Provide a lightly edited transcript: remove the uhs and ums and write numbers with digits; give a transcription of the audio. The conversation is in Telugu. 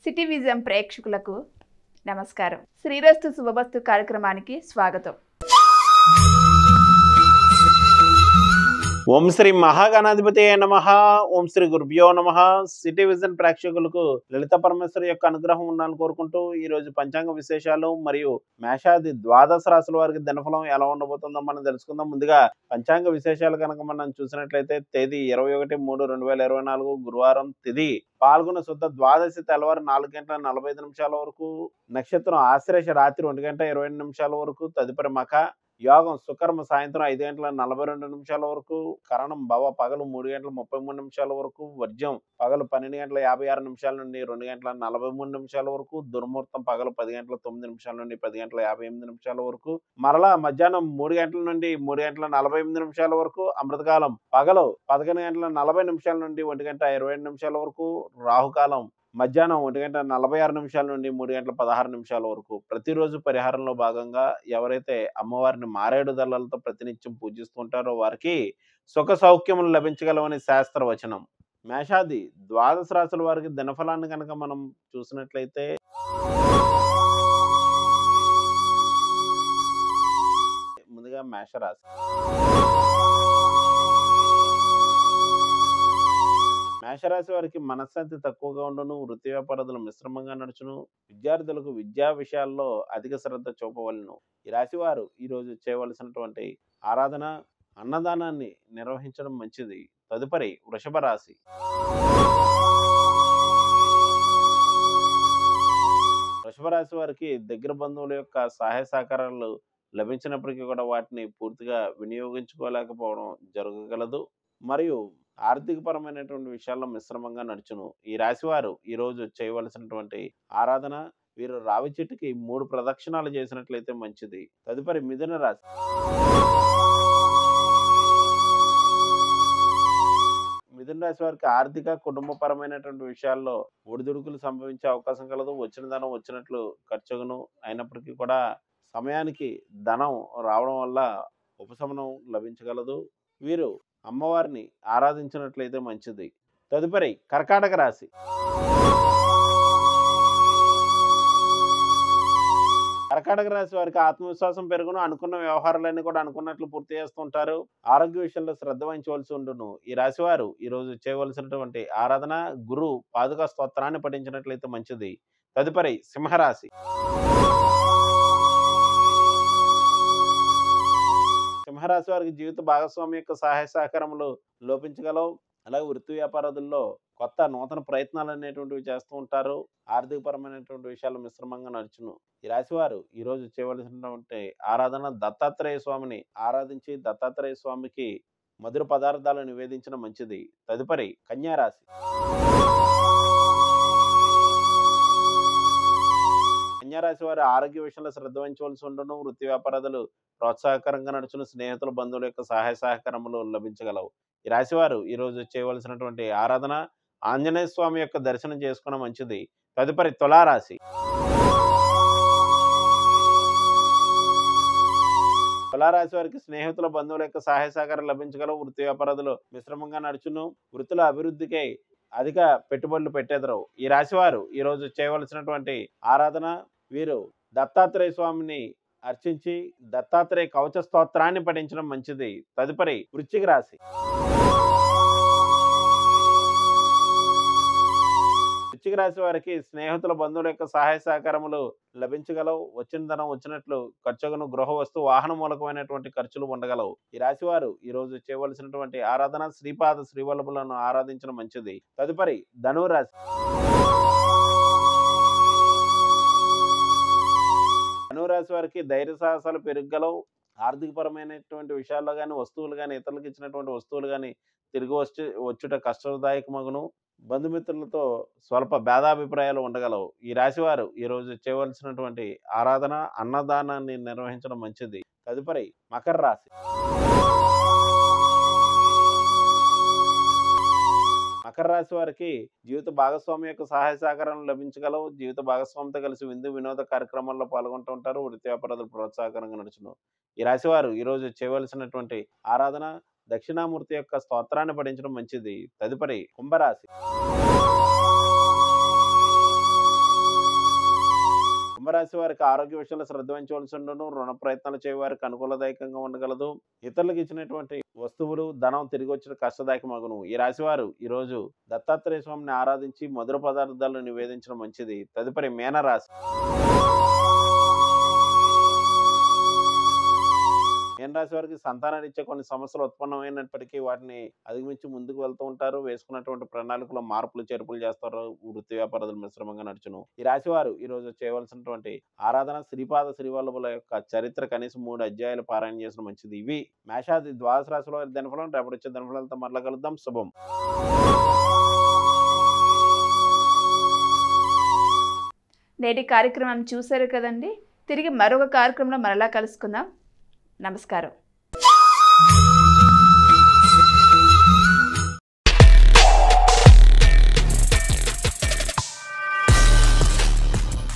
సిటీ విజన్ ప్రేక్షకులకు నమస్కారం. శ్రీరస్తు శుభమస్తు కార్యక్రమానికి స్వాగతం. ఓం శ్రీ మహాగణాధిపతి నమః. ఓం శ్రీ గురుభ్యో నమః. సిటీ విజన్ ప్రేక్షకులకు లలిత పరమేశ్వరి యొక్క అనుగ్రహం ఉండాలని కోరుకుంటూ ఈ రోజు పంచాంగ విశేషాలు మరియు మేషాది ద్వాదశ రాశుల వారికి దినఫలం ఎలా ఉండబోతుందో మనం తెలుసుకుందాం. ముందుగా పంచాంగ విశేషాలు కనుక మనం చూసినట్లయితే తేదీ 21/3/2024 గురువారం, తిథి పాల్గొన శుద్ధ ద్వాదశి తెల్లవారు 4:45 వరకు, నక్షత్రం ఆశ్లేష రాత్రి 1:22 వరకు, తదుపరి మఖ యోగం సుకర్మ సాయంత్రం 5:42 వరకు, కరణం భవ పగలు 3:33 వరకు, వర్జ్యం పగలు 12:56 నుండి 2:43 వరకు, దుర్ముహూర్తం పగలు 10:09 నుండి 10:58 వరకు, మరలా మధ్యాహ్నం 3 గంటల నుండి 3:48 వరకు, అమృతకాలం పగలు 11:40 నుండి 1:27 వరకు, రాహుకాలం మధ్యాహ్నం 1:46 నుండి 3:16 వరకు. ప్రతిరోజు పరిహారంలో భాగంగా ఎవరైతే అమ్మవారిని మారేడు దళాలతో ప్రతినిత్యం పూజిస్తుంటారో వారికి సుఖ సౌఖ్యములు లభించగలవని శాస్త్రవచనం. మేషాది ద్వాదశ రాశుల వారికి దినఫలాన్ని కనుక మనం చూసినట్లయితే ముందుగా మేషరాశి. మేషరాశి వారికి మనశ్శాంతి తక్కువగా ఉండును, వృత్తి వ్యాపారాలు మిశ్రమంగా నడుచును, విద్యార్థులకు విద్యా విషయాల్లో అధిక శ్రద్ధ చూపవలను. ఈ రాశి వారు ఈరోజు చేయవలసినటువంటి ఆరాధన అన్నదానాన్ని నిర్వహించడం మంచిది. తదుపరి వృషభ రాశి. వృషభ రాశి వారికి దగ్గర బంధువుల యొక్క సహాయ సహకారాలు లభించినప్పటికీ కూడా వాటిని పూర్తిగా వినియోగించుకోలేకపోవడం జరగగలదు మరియు ఆర్థిక పరమైనటువంటి విషయాల్లో మిశ్రమంగా నడుచును. ఈ రాశి వారు ఈరోజు చేయవలసినటువంటి ఆరాధన వీరు రావి చెట్టుకి 3 ప్రదక్షిణాలు చేసినట్లయితే మంచిది. తదుపరి మిథున రాశి. మిథున రాశి వారికి ఆర్థిక కుటుంబపరమైనటువంటి విషయాల్లో ఒడిదుడుకులు సంభవించే అవకాశం కలదు. వచ్చిన ధనం వచ్చినట్లు ఖర్చును అయినప్పటికీ కూడా సమయానికి ధనం రావడం వల్ల ఉపశమనం లభించగలదు. వీరు అమ్మవారిని ఆరాధించినట్లయితే మంచిది. తదుపరి కర్కాటక రాశి. కర్కాటక రాశి వారికి ఆత్మవిశ్వాసం పెరుగును, అనుకున్న వ్యవహారాలన్నీ కూడా అనుకున్నట్లు పూర్తి చేస్తుంటారు. ఆరోగ్య విషయంలో శ్రద్ధ వహించవలసి ఉండును. ఈ రాశి వారు ఈరోజు చేయవలసినటువంటి ఆరాధన గురు పాదుకా స్తోత్రాన్ని పఠించినట్లయితే మంచిది. తదుపరి సింహరాశి. సింహరాశి వారికి జీవిత భాగస్వామి యొక్క సహాయ సహకారములు లోపించగలవు. అలాగే వృత్తి వ్యాపారాదుల్లో కొత్త నూతన ప్రయత్నాలు అనేటువంటివి చేస్తూ ఉంటారు. ఆర్థిక పరమైనటువంటి విషయాలు మిశ్రమంగా నడుచును. ఈ రాశి వారు ఈరోజు చేయవలసినటువంటి ఆరాధన దత్తాత్రేయ స్వామిని ఆరాధించి దత్తాత్రేయ స్వామికి మధుర పదార్థాలు నివేదించడం మంచిది. తదుపరి కన్యా రాశి. కన్యారాశి వారి ఆరోగ్య విషయంలో శ్రద్ధ వహించవలసి ఉండను. వృత్తి వ్యాపారాలు ప్రోత్సాహకరంగా నడుచును. స్నేహితుల బంధువుల యొక్క సహాయ సహకారములు లభించగలవు. ఈ రాశి వారు ఈరోజు చేయవలసినటువంటి ఆరాధన ఆంజనేయ స్వామి యొక్క దర్శనం చేసుకోవడం మంచిది. తదుపరి తులారాశి. తులారాశి వారికి స్నేహితుల బంధువుల యొక్క సహాయ సహకారం లభించగలవు. వృత్తి వ్యాపారాలు మిశ్రమంగా నడుచును. వృత్తుల అభివృద్ధికై అధిక పెట్టుబడులు పెట్టెదరు. ఈ రాశి వారు ఈరోజు చేయవలసినటువంటి ఆరాధన వీరు దత్తాత్రేయ స్వామిని అర్చించి దత్తాత్రేయ కవచ స్తోత్రాన్ని పఠించడం మంచిది. తదుపరి వృశ్చిక రాశి. వృశ్చిక రాశి వారికి స్నేహితుల బంధువుల యొక్క సహాయ సహకారములు లభించగలవు. వచ్చిన ధనం వచ్చినట్లు ఖర్చును. గృహ వస్తు వాహన మూలకమైనటువంటి ఖర్చులు ఉండగలవు. ఈ రాశి వారు ఈరోజు చేయవలసినటువంటి ఆరాధన శ్రీపాద శ్రీవల్లభులను ఆరాధించడం మంచిది. తదుపరి ధనురాశి. ధనురాశి వారికి ధైర్య సాహసాలు పెరగగలవు. ఆర్థిక పరమైనటువంటి విషయాల్లో కానీ వస్తువులు కానీ ఇతరులకు ఇచ్చినటువంటి వస్తువులు కానీ తిరిగి వచ్చుట కష్టదాయకమగును. బంధుమిత్రులతో స్వల్ప భేదాభిప్రాయాలు ఉండగలవు. ఈ రాశి వారు ఈరోజు చేయవలసినటువంటి ఆరాధన అన్నదానాన్ని నిర్వహించడం మంచిది. తదుపరి మకర రాశి. మకర రాశి వారికి జీవిత భాగస్వామి యొక్క సహాయ సహకారాలు లభించగలవు. జీవిత భాగస్వామితో కలిసి విందు వినోద కార్యక్రమాల్లో పాల్గొంటూ ఉంటారు. వృత్తి వ్యాపారాలు ప్రోత్సాహకరంగా నడుచును. ఈ రాశి వారు ఈరోజు చేయవలసినటువంటి ఆరాధన దక్షిణామూర్తి యొక్క స్తోత్రాన్ని పఠించడం మంచిది. తదుపరి కుంభరాశి. కుంభరాశి వారికి ఆరోగ్య విషయంలో శ్రద్ధ వహించవలసి ఉండును. రుణ ప్రయత్నాలు చేయవారికి అనుకూలదాయకంగా ఉండగలదు. ఇతరులకు ఇచ్చినటువంటి వస్తువులు ధనం తిరిగి వచ్చిన కష్టదాయకమగును. ఈ రాశి వారు ఈరోజు దత్తాత్రేయ స్వామిని ఆరాధించి మధుర పదార్థాలను నివేదించడం మంచిది. తదుపరి మీనరాశి. మీనరాశి వారికి సంతానరీత్యా కొన్ని సమస్యలు ఉత్పన్నమైనప్పటికీ వాటిని అధిగమించి ముందుకు వెళ్తూ ఉంటారు. వేసుకున్నటువంటి ప్రణాళికలో మార్పులు చేర్పులు చేస్తారు. వృత్తి వ్యాపారాలు మిశ్రమంగా నడుచును. ఈ రాశి వారు ఈ రోజు చేయవలసినటువంటి ఆరాధన శ్రీపాద శ్రీవల్లభుల యొక్క చరిత్ర కనీసం 3 అధ్యాయాలు పారాయణ చేసిన మంచిది. ఇవి మేషాది ద్వాదశ రాశుల వారి దినఫలం. రేపటి వచ్చే దినఫలంతో మరలా కలుద్దాం. శుభం. నేటి కార్యక్రమం చూశారు కదండి. తిరిగి మరొక కార్యక్రమంలో మరలా కలుసుకుందాం. నమస్కారం.